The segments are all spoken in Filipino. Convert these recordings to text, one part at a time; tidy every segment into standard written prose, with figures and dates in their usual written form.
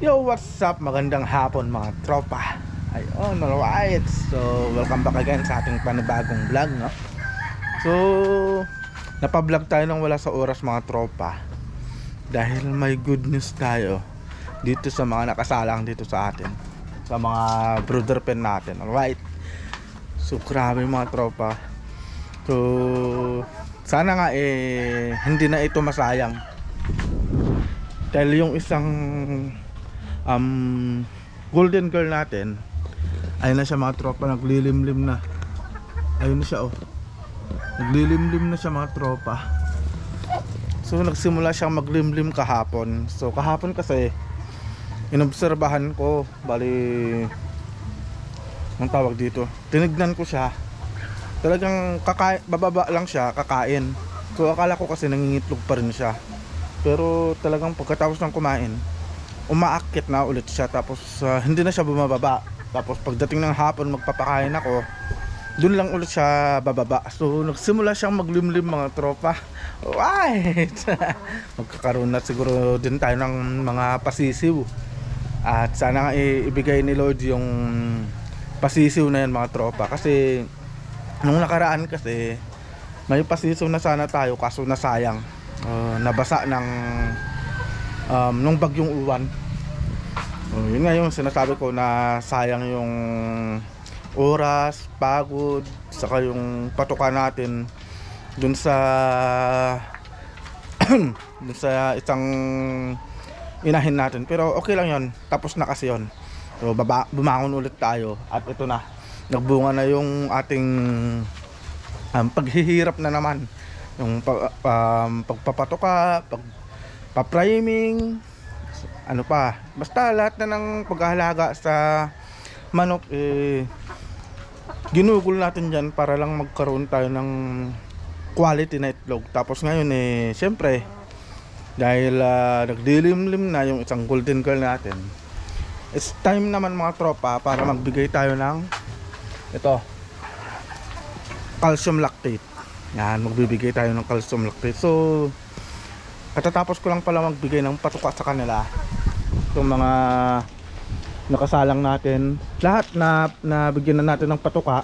Yo, what's up? Magandang hapon mga tropa. Ayun, alright. So, welcome back again sa ating panibagong vlog, no? So, napablog tayo nang wala sa oras mga tropa. Dahil may good news tayo dito sa mga nakasalang dito sa atin, sa mga brother pen natin, alright? So, grabe mga tropa. So, sana nga hindi na ito masayang. Dahil yung isang golden girl natin, ayun na siya mga tropa, naglilimlim na. Ayun na siya, oh. Naglilimlim na siya mga tropa. So nagsimula siyang maglimlim kahapon. So kahapon kasi inobserbahan ko, bali ang tawag dito, tinignan ko siya. Talagang bababa lang siya, kakain. So akala ko kasi nangingitlog pa rin siya. Pero talagang pagkatapos ng kumain, umaakyat na ulit siya. Tapos hindi na siya bumababa. Tapos pagdating ng hapon, magpapakain ako, dun lang ulit siya bababa. So nagsimula siyang maglimlim mga tropa. Right. Magkakaroon na siguro din tayo ng mga pasisiw. At sana nga ibigay ni Lord yung pasisiw na yan mga tropa. Kasi nung nakaraan kasi may pasisiw na sana tayo, kaso nasayang. Nabasa ng nung bagyong uwan. Yun nga yung sinasabi ko, na sayang yung oras, pagod, saka yung patukan natin dun sa dun sa isang inahin natin. Pero okay lang yon, tapos na kasi yon. So bumangon ulit tayo at ito na, nagbunga na yung ating paghihirap na naman, yung pagpapatuka, pagpa-priming, ano pa, basta lahat na ng paghahalaga sa manok, ginugol natin dyan para lang magkaroon tayo ng quality na itlog. Tapos ngayon syempre dahil nagdilimlim na yung isang golden girl natin, it's time naman mga tropa para magbigay tayo ng ito, calcium lactate. Yan, magbibigay tayo ng calcium lactate. So katatapos ko lang pala magbigay ng patuka sa kanila. Itong mga nakasalang natin, lahat na bigyan na natin ng patuka.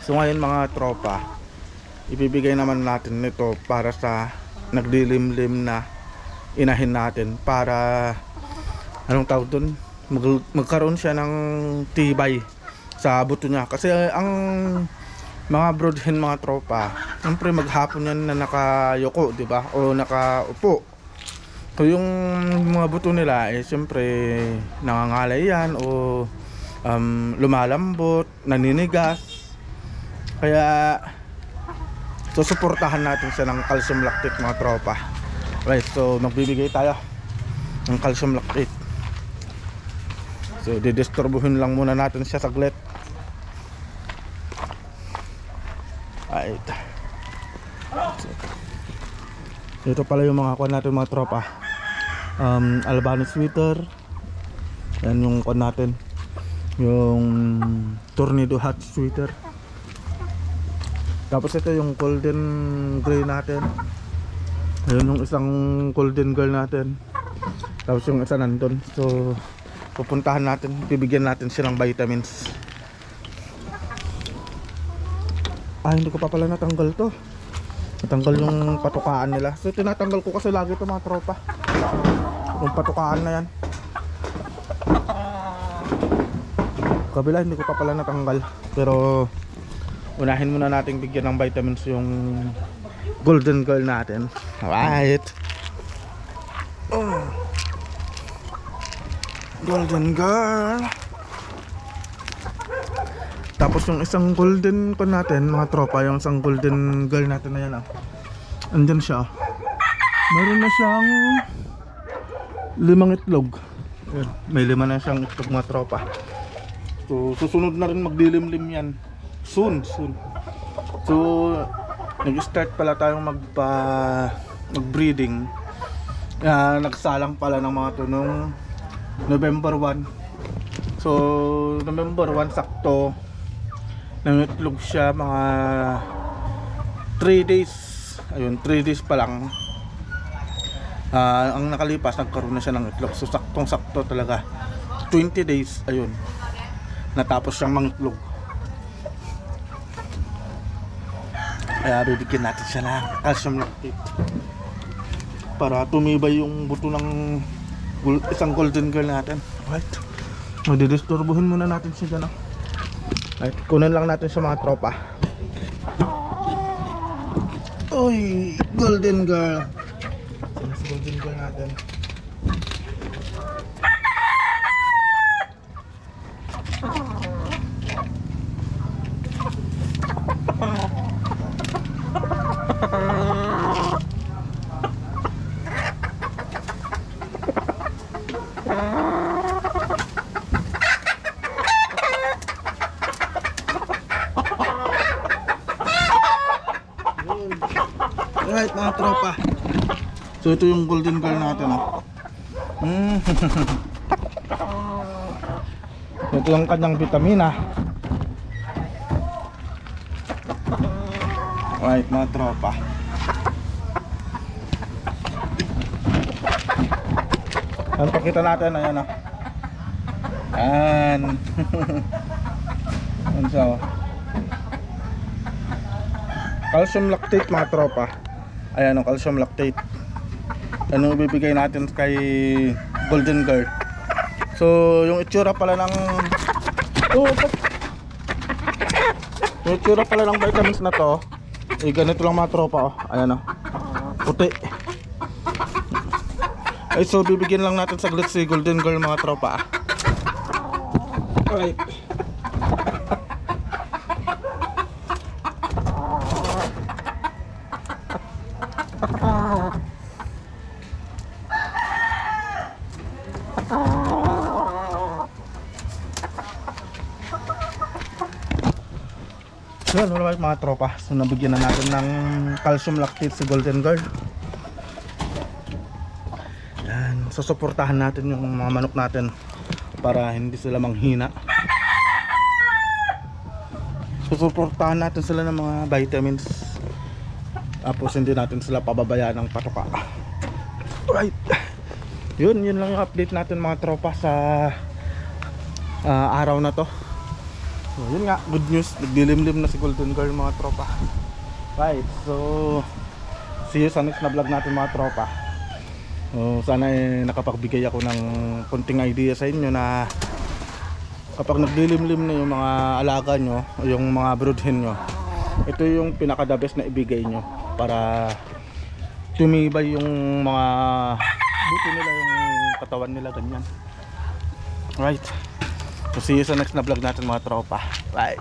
So ngayon mga tropa, ibibigay naman natin nito para sa nagdilimlim na inahin natin, para anong tawag dun, magkaroon siya ng tibay sa buto niya. Kasi ang mga broodhen mga tropa, siyempre maghapon yan na nakayoko, di ba? O nakaupo. So yung mga buto nila siyempre nangangalay yan o lumalambot, naninigas. Kaya susuportahan natin siya ng calcium lactate mga tropa. Right, so magbibigay tayo ng calcium lactate. So didisturbuhin lang muna natin siya saglit. Right. So, ito pala yung mga kuwan natin mga tropa. Albano sweater. Yan yung kuwan natin, yung tornado hat sweater. Tapos ito yung golden gray natin. Ayun yung isang golden girl natin. Tapos yung isa nandun. So pupuntahan natin, bibigyan natin siya ng vitamins. Hindi ko pa pala natanggal to. Natanggal yung patukaan nila. So tinatanggal ko kasi lagi ito mga tropa, yung patukaan na yan. Kabila hindi ko pa pala natanggal. Pero unahin muna nating bigyan ng vitamins yung golden girl natin. Alright. Golden girl. Tapos yung isang golden ko natin mga tropa, yung isang golden girl natin na yan, andyan siya. Meron na siyang 5 itlog. Ayan, may 5 na siyang itlog mga tropa. So susunod na rin magdilimlim yan soon. So nag-start pala tayong mag-breeding. Nagsalang pala ng mga to nung November 1. So November 1 sakto nangitlog siya, mga 3 days. Ayun, 3 days pa lang Ang nakalipas nagkaroon na siya ng itlog. So saktong sakto talaga 20 days ayun natapos siyang mangitlog. Kaya bibigyan natin siya ng calcium lactate para tumibay yung buto ng isang golden girl natin. Right, magdidisturbuhin muna natin siya dyan. Right, kunin lang natin sa mga tropa. Uy, golden girl. Sino si golden girl natin? Alright mga tropa, so ito yung golden girl natin ito yung kanyang vitamina. Alright mga tropa, ano pakita natin, ayan ayan ayan siya calcium lactate mga tropa. Ayan ang calcium lactate. Ano ibibigay natin kay golden girl. So yung itsura pala ng yung itsura pala ng vitamins na to ganito lang mga tropa ayan puti. Ay so bibigyan lang natin saglit si golden girl mga tropa. Alright, yun, alright mga tropa. So nabigyan na natin ng calcium lactate si golden girl. Yan, susuportahan natin yung mga manok natin para hindi sila manghina. Susuportahan natin sila ng mga vitamins, tapos hindi natin sila pababayaan ng patuka. Alright, yun lang yung update natin mga tropa sa araw na to. So yun nga, good news, nagdilimlim na si golden girl mga tropa. Right, so see you sa next na vlog natin mga tropa. Sana nakapagbigay ako ng konting idea sa inyo na kapag nagdilimlim na yung mga alaga nyo o yung mga broodhen nyo, ito yung pinaka the best na ibigay nyo para tumibay yung mga buto nila, yung katawan nila, ganyan. Right, so see you sa next na vlog natin mga tropa. Bye.